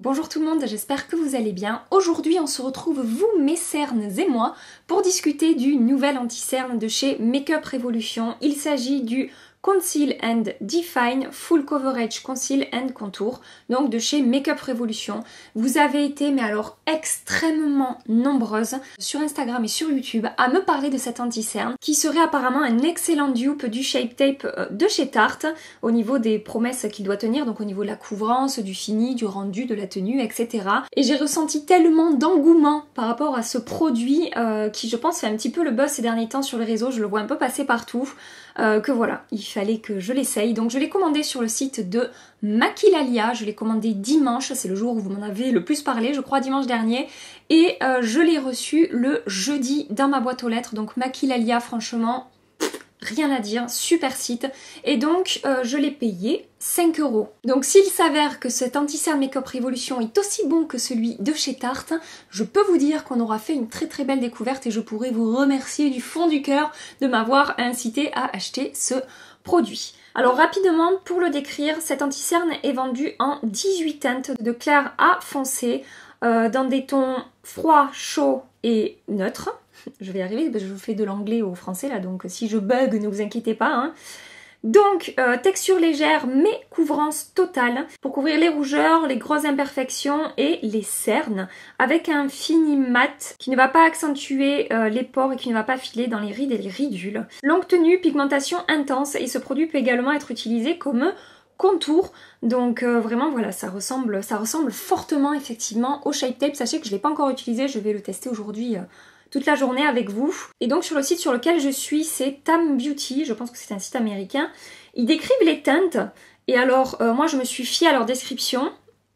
Bonjour tout le monde, j'espère que vous allez bien. Aujourd'hui on se retrouve vous mes cernes et moi pour discuter du nouvel anti-cerne de chez Makeup Revolution. Il s'agit du Conceal and Define Full Coverage Conceal and Contour, donc de chez Makeup Revolution. Vous avez été, mais alors extrêmement nombreuses sur Instagram et sur YouTube à me parler de cet anti-cerne qui serait apparemment un excellent dupe du Shape Tape de chez Tarte au niveau des promesses qu'il doit tenir, donc au niveau de la couvrance, du fini, du rendu, de la tenue, etc. Et j'ai ressenti tellement d'engouement par rapport à ce produit qui je pense fait un petit peu le buzz ces derniers temps sur les réseaux, je le vois un peu passer partout. Que voilà, il fallait que je l'essaye. Donc je l'ai commandé sur le site de Maquilalia, je l'ai commandé dimanche, c'est le jour où vous m'en avez le plus parlé, je crois dimanche dernier, et je l'ai reçu le jeudi dans ma boîte aux lettres. Donc Maquilalia, franchement, rien à dire, super site. Et donc je l'ai payé 5 €. Donc s'il s'avère que cet anti-cerne Makeup Revolution est aussi bon que celui de chez Tarte, je peux vous dire qu'on aura fait une très belle découverte et je pourrais vous remercier du fond du cœur de m'avoir incité à acheter ce produit. Alors rapidement, pour le décrire, cet anti-cerne est vendu en 18 teintes de clair à foncé, dans des tons froid, chaud et neutre. Je vais y arriver parce que je fais de l'anglais au français là, donc si je bug, ne vous inquiétez pas, hein. Donc, texture légère mais couvrance totale pour couvrir les rougeurs, les grosses imperfections et les cernes, avec un fini mat qui ne va pas accentuer les pores et qui ne va pas filer dans les rides et les ridules. Longue tenue, pigmentation intense, et ce produit peut également être utilisé comme contour. Donc vraiment voilà, ça ressemble fortement effectivement au Shape Tape. Sachez que je ne l'ai pas encore utilisé, je vais le tester aujourd'hui toute la journée avec vous. Et donc sur le site sur lequel je suis, c'est Tam Beauty, je pense que c'est un site américain. Ils décrivent les teintes, et alors moi je me suis fiée à leur description,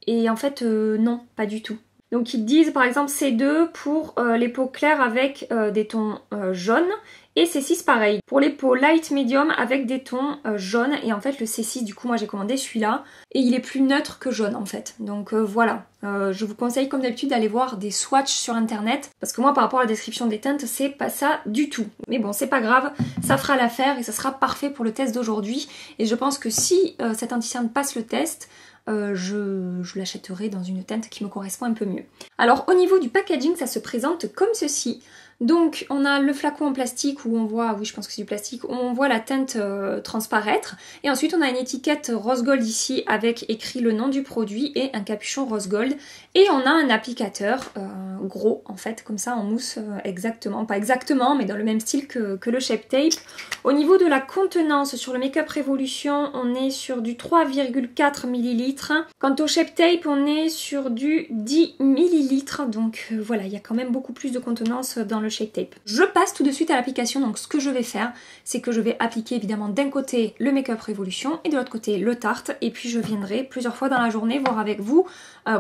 et en fait non, pas du tout. Donc ils disent par exemple C2 pour les peaux claires avec des tons jaunes, et C6 pareil, pour les peaux light medium avec des tons jaunes. Et en fait le C6 du coup moi j'ai commandé celui-là, et il est plus neutre que jaune en fait. Donc voilà, je vous conseille comme d'habitude d'aller voir des swatchs sur internet, parce que moi par rapport à la description des teintes c'est pas ça du tout. Mais bon c'est pas grave, ça fera l'affaire et ça sera parfait pour le test d'aujourd'hui. Et je pense que si cet anti-cerne passe le test, je l'achèterai dans une teinte qui me correspond un peu mieux. Alors au niveau du packaging, ça se présente comme ceci. Donc on a le flacon en plastique où on voit, oui je pense que c'est du plastique, où on voit la teinte transparaître. Et ensuite on a une étiquette rose gold ici avec écrit le nom du produit et un capuchon rose gold. Et on a un applicateur gros en fait, comme ça en mousse exactement, pas exactement mais dans le même style que le Shape Tape. Au niveau de la contenance sur le Makeup Revolution, on est sur du 3,4 ml. Quant au Shape Tape, on est sur du 10 ml. Donc voilà, il y a quand même beaucoup plus de contenance dans le Shape Tape. Je passe tout de suite à l'application. Donc ce que je vais faire, c'est que je vais appliquer évidemment d'un côté le Makeup Revolution et de l'autre côté le Tarte. Et puis je viendrai plusieurs fois dans la journée voir avec vous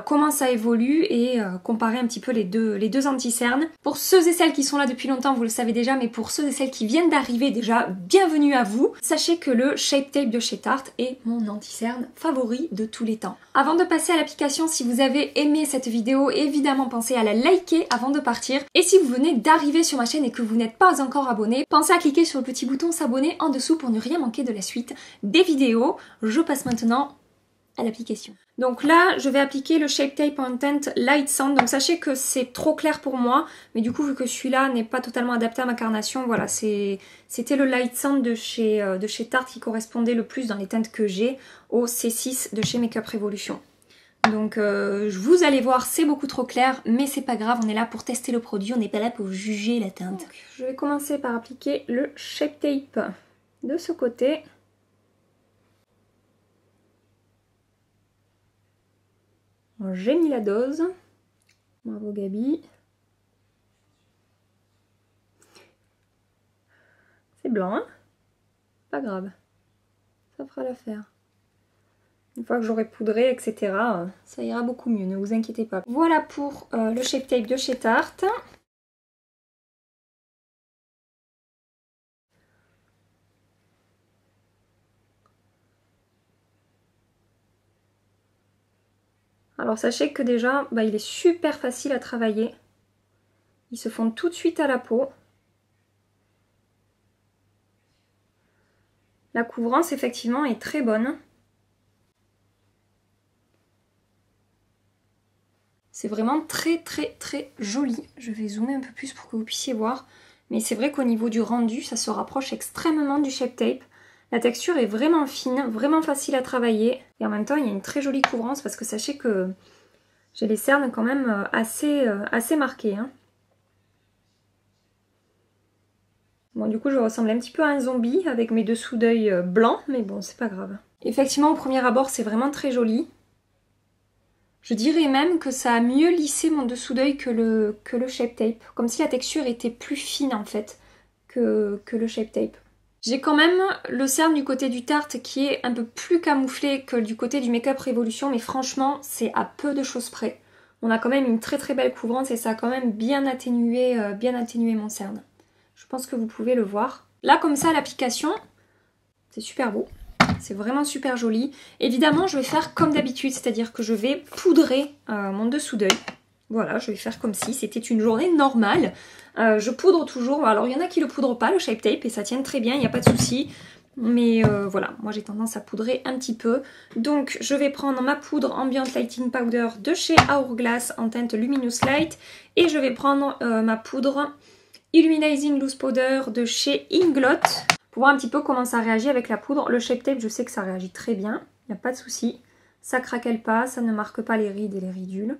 comment ça évolue et comparer un petit peu les deux anti-cernes. Pour ceux et celles qui sont là depuis longtemps, vous le savez déjà, mais pour ceux et celles qui viennent d'arriver, déjà bienvenue à vous. Sachez que le Shape Tape de chez Tarte est mon anti-cerne favori de tous les temps. Avant de passer à l'application, si vous avez aimé cette vidéo, évidemment pensez à la liker avant de partir. Et si vous venez d'arriver sur ma chaîne et que vous n'êtes pas encore abonné, pensez à cliquer sur le petit bouton s'abonner en dessous pour ne rien manquer de la suite des vidéos. Je passe maintenant à l'application. Donc là, je vais appliquer le Shape Tape en teinte Light Sand. Donc sachez que c'est trop clair pour moi, mais du coup, vu que celui-là n'est pas totalement adapté à ma carnation, voilà, c'était le Light Sand de chez Tarte qui correspondait le plus dans les teintes que j'ai au C6 de chez Makeup Revolution. Donc vous allez voir, c'est beaucoup trop clair, mais c'est pas grave, on est là pour tester le produit, on n'est pas là pour juger la teinte. Donc, je vais commencer par appliquer le Shape Tape de ce côté. J'ai mis la dose. Bravo Gabi. C'est blanc, hein? Pas grave. Ça fera l'affaire. Une fois que j'aurai poudré, etc., ça ira beaucoup mieux, ne vous inquiétez pas. Voilà pour le Shape Tape de chez Tarte. Alors sachez que déjà, il est super facile à travailler. Ils se font tout de suite à la peau. La couvrance effectivement est très bonne. C'est vraiment très très très joli. Je vais zoomer un peu plus pour que vous puissiez voir. Mais c'est vrai qu'au niveau du rendu, ça se rapproche extrêmement du Shape Tape. La texture est vraiment fine, vraiment facile à travailler. Et en même temps, il y a une très jolie couvrance parce que sachez que j'ai les cernes quand même assez marquées. Hein. Bon, du coup, je ressemble un petit peu à un zombie avec mes dessous d'œil blancs, mais bon, c'est pas grave. Effectivement, au premier abord, c'est vraiment très joli. Je dirais même que ça a mieux lissé mon dessous d'œil que le Shape Tape. Comme si la texture était plus fine en fait que le Shape Tape. J'ai quand même le cerne du côté du Tarte qui est un peu plus camouflé que du côté du Make-up Révolution, mais franchement, c'est à peu de choses près. On a quand même une très très belle couvrance et ça a quand même bien atténué mon cerne. Je pense que vous pouvez le voir. Là, comme ça, l'application, c'est super beau. C'est vraiment super joli. Évidemment, je vais faire comme d'habitude, c'est-à-dire que je vais poudrer mon dessous d'œil. Voilà, je vais faire comme si c'était une journée normale. Je poudre toujours. Alors, il y en a qui le poudrent pas, le Shape Tape, et ça tient très bien, il n'y a pas de souci. Mais voilà, moi j'ai tendance à poudrer un petit peu. Donc, je vais prendre ma poudre Ambient Lighting Powder de chez Hourglass en teinte Luminous Light. Et je vais prendre ma poudre Illuminating Loose Powder de chez Inglot. Pour voir un petit peu comment ça réagit avec la poudre. Le Shape Tape, je sais que ça réagit très bien. Il n'y a pas de souci. Ça craquelle pas, ça ne marque pas les rides et les ridules.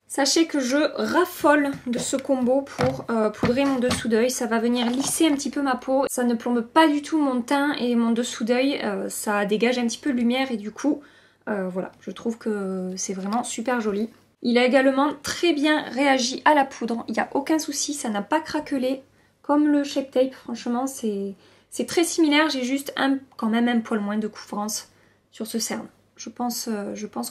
Sachez que je raffole de ce combo pour poudrer mon dessous d'œil. Ça va venir lisser un petit peu ma peau. Ça ne plombe pas du tout mon teint et mon dessous d'œil. Ça dégage un petit peu de lumière et du coup, voilà, je trouve que c'est vraiment super joli. Il a également très bien réagi à la poudre. Il n'y a aucun souci, ça n'a pas craquelé. Comme le Shape Tape, franchement, c'est très similaire. J'ai juste quand même un poil moins de couvrance sur ce cerne. Je pense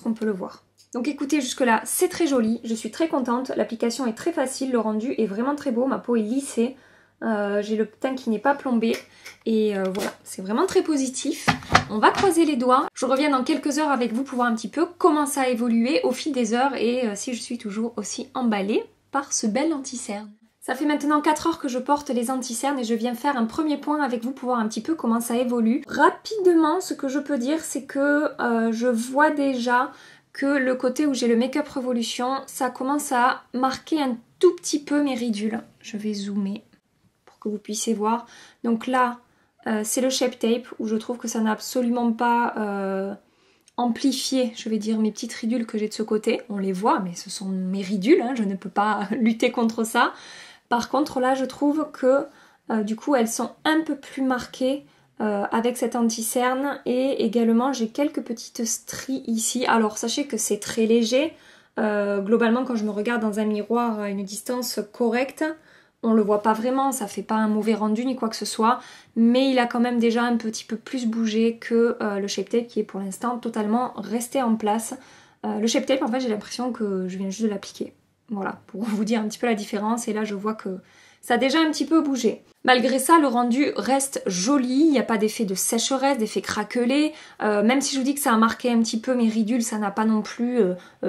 qu'on peut le voir. Donc écoutez, jusque là, c'est très joli. Je suis très contente. L'application est très facile. Le rendu est vraiment très beau. Ma peau est lissée. J'ai le teint qui n'est pas plombé. Et voilà, c'est vraiment très positif. On va croiser les doigts. Je reviens dans quelques heures avec vous pour voir un petit peu comment ça a évolué au fil des heures et si je suis toujours aussi emballée par ce bel anti-cerne. Ça fait maintenant 4 heures que je porte les anti-cernes et je viens faire un premier point avec vous pour voir un petit peu comment ça évolue. Rapidement, ce que je peux dire, c'est que je vois déjà que le côté où j'ai le Make-up Révolution, ça commence à marquer un tout petit peu mes ridules. Je vais zoomer pour que vous puissiez voir. Donc là, c'est le Shape Tape où je trouve que ça n'a absolument pas amplifié, je vais dire, mes petites ridules que j'ai de ce côté. On les voit, mais ce sont mes ridules, hein, je ne peux pas lutter contre ça. Par contre, là, je trouve que du coup, elles sont un peu plus marquées avec cet anti-cerne. Et également, j'ai quelques petites stries ici. Alors, sachez que c'est très léger. Globalement, quand je me regarde dans un miroir à une distance correcte, on le voit pas vraiment, ça fait pas un mauvais rendu ni quoi que ce soit. Mais il a quand même déjà un petit peu plus bougé que le Shape Tape qui est pour l'instant totalement resté en place. Le Shape Tape, en fait, j'ai l'impression que je viens juste de l'appliquer. Voilà, pour vous dire un petit peu la différence. Et là, je vois que ça a déjà un petit peu bougé. Malgré ça, le rendu reste joli. Il n'y a pas d'effet de sécheresse, d'effet craquelé. Même si je vous dis que ça a marqué un petit peu mes ridules, ça n'a pas non plus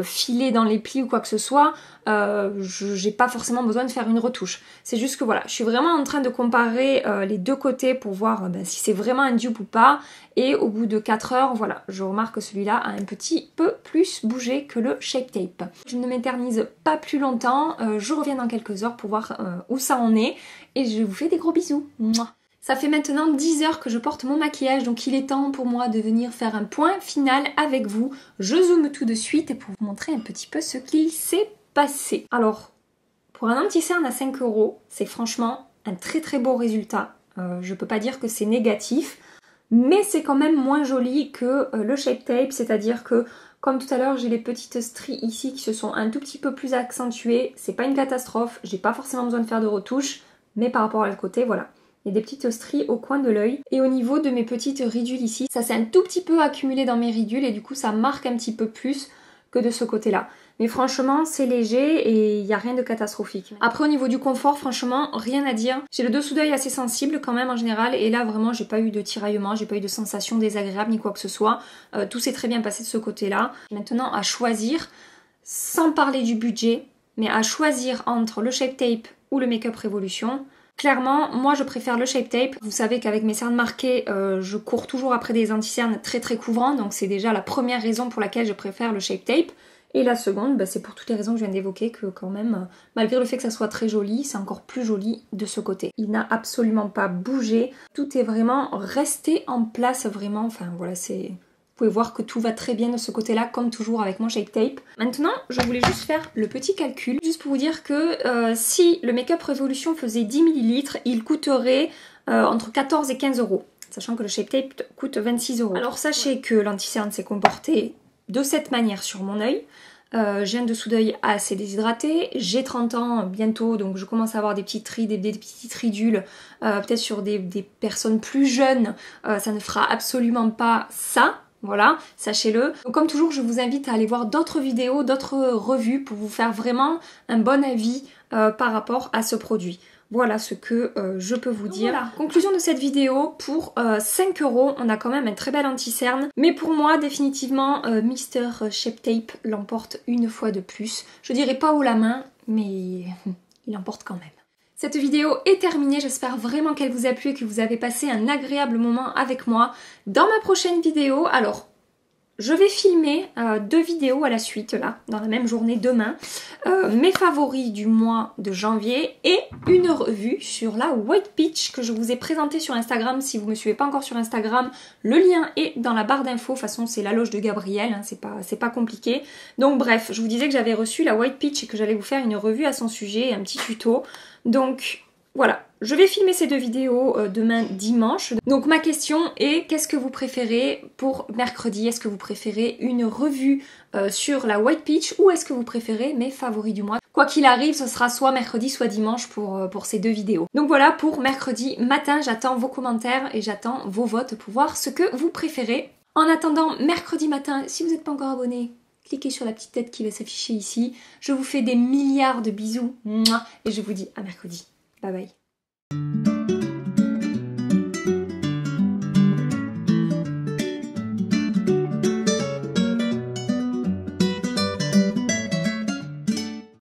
filé dans les plis ou quoi que ce soit. J'ai pas forcément besoin de faire une retouche. C'est juste que voilà, je suis vraiment en train de comparer les deux côtés pour voir si c'est vraiment un dupe ou pas. Et au bout de 4 heures, voilà, je remarque que celui-là a un petit peu plus bougé que le Shape Tape. Je ne m'éternise pas plus longtemps. Je reviens dans quelques heures pour voir où ça en est. Et je vous fais des gros bisous. Mouah. Ça fait maintenant 10 heures que je porte mon maquillage, donc il est temps pour moi de venir faire un point final avec vous. Je zoome tout de suite pour vous montrer un petit peu ce qu'il s'est passé. Alors, pour un anti-cerne à 5 €, c'est franchement un très très beau résultat. Je peux pas dire que c'est négatif, mais c'est quand même moins joli que le Shape Tape, c'est-à-dire que comme tout à l'heure, j'ai les petites stries ici qui se sont un tout petit peu plus accentuées. C'est pas une catastrophe, j'ai pas forcément besoin de faire de retouches. Mais par rapport à le côté, voilà, il y a des petites stries au coin de l'œil. Et au niveau de mes petites ridules ici, ça s'est un tout petit peu accumulé dans mes ridules et du coup ça marque un petit peu plus que de ce côté-là. Mais franchement, c'est léger et il n'y a rien de catastrophique. Après, au niveau du confort, franchement, rien à dire. J'ai le dessous d'œil assez sensible quand même en général et là vraiment, j'ai pas eu de tiraillement, j'ai pas eu de sensation désagréable ni quoi que ce soit. Tout s'est très bien passé de ce côté-là. Maintenant, à choisir, sans parler du budget, mais à choisir entre le Shape Tape ou le Make-up Révolution, Clairement, moi je préfère le Shape Tape. Vous savez qu'avec mes cernes marquées, je cours toujours après des anti-cernes très couvrants, donc c'est déjà la première raison pour laquelle je préfère le Shape Tape. Et la seconde, bah, c'est pour toutes les raisons que je viens d'évoquer, que quand même, malgré le fait que ça soit très joli, c'est encore plus joli de ce côté. Il n'a absolument pas bougé, tout est vraiment resté en place, vraiment, enfin voilà, c'est... Vous pouvez voir que tout va très bien de ce côté-là, comme toujours avec mon Shape Tape. Maintenant, je voulais juste faire le petit calcul, juste pour vous dire que si le Make Up Revolution faisait 10 ml, il coûterait entre 14 et 15 euros, sachant que le Shape Tape coûte 26 euros. Alors sachez que l'anti-cerne s'est comporté de cette manière sur mon œil. J'ai un dessous d'œil assez déshydraté, j'ai 30 ans bientôt, donc je commence à avoir des petites rides, des petites ridules, peut-être sur des personnes plus jeunes, ça ne fera absolument pas ça. Voilà, sachez-le. Donc comme toujours, je vous invite à aller voir d'autres vidéos, d'autres revues pour vous faire vraiment un bon avis par rapport à ce produit. Voilà ce que je peux vous dire. Voilà. Conclusion de cette vidéo, pour 5 euros, on a quand même un très bel anti-cerne. Mais pour moi, définitivement, Mr. Shape Tape l'emporte une fois de plus. Je dirais pas haut la main, mais il l'emporte quand même. Cette vidéo est terminée, j'espère vraiment qu'elle vous a plu et que vous avez passé un agréable moment avec moi. Dans ma prochaine vidéo, alors, je vais filmer 2 vidéos à la suite, là, dans la même journée demain. Mes favoris du mois de janvier et une revue sur la White Peach que je vous ai présentée sur Instagram. Si vous ne me suivez pas encore sur Instagram, le lien est dans la barre d'infos. De toute façon, c'est la loge de Gabrielle, hein, c'est pas compliqué. Donc bref, je vous disais que j'avais reçu la White Peach et que j'allais vous faire une revue à son sujet, un petit tuto. Donc voilà, je vais filmer ces 2 vidéos demain dimanche. Donc ma question est, qu'est-ce que vous préférez pour mercredi? Est-ce que vous préférez une revue sur la White Peach ou est-ce que vous préférez mes favoris du mois? Quoi qu'il arrive, ce sera soit mercredi soit dimanche pour ces 2 vidéos. Donc voilà, pour mercredi matin, j'attends vos commentaires et j'attends vos votes pour voir ce que vous préférez. En attendant, mercredi matin, si vous n'êtes pas encore abonné, cliquez sur la petite tête qui va s'afficher ici. Je vous fais des milliards de bisous. Et je vous dis à mercredi. Bye bye.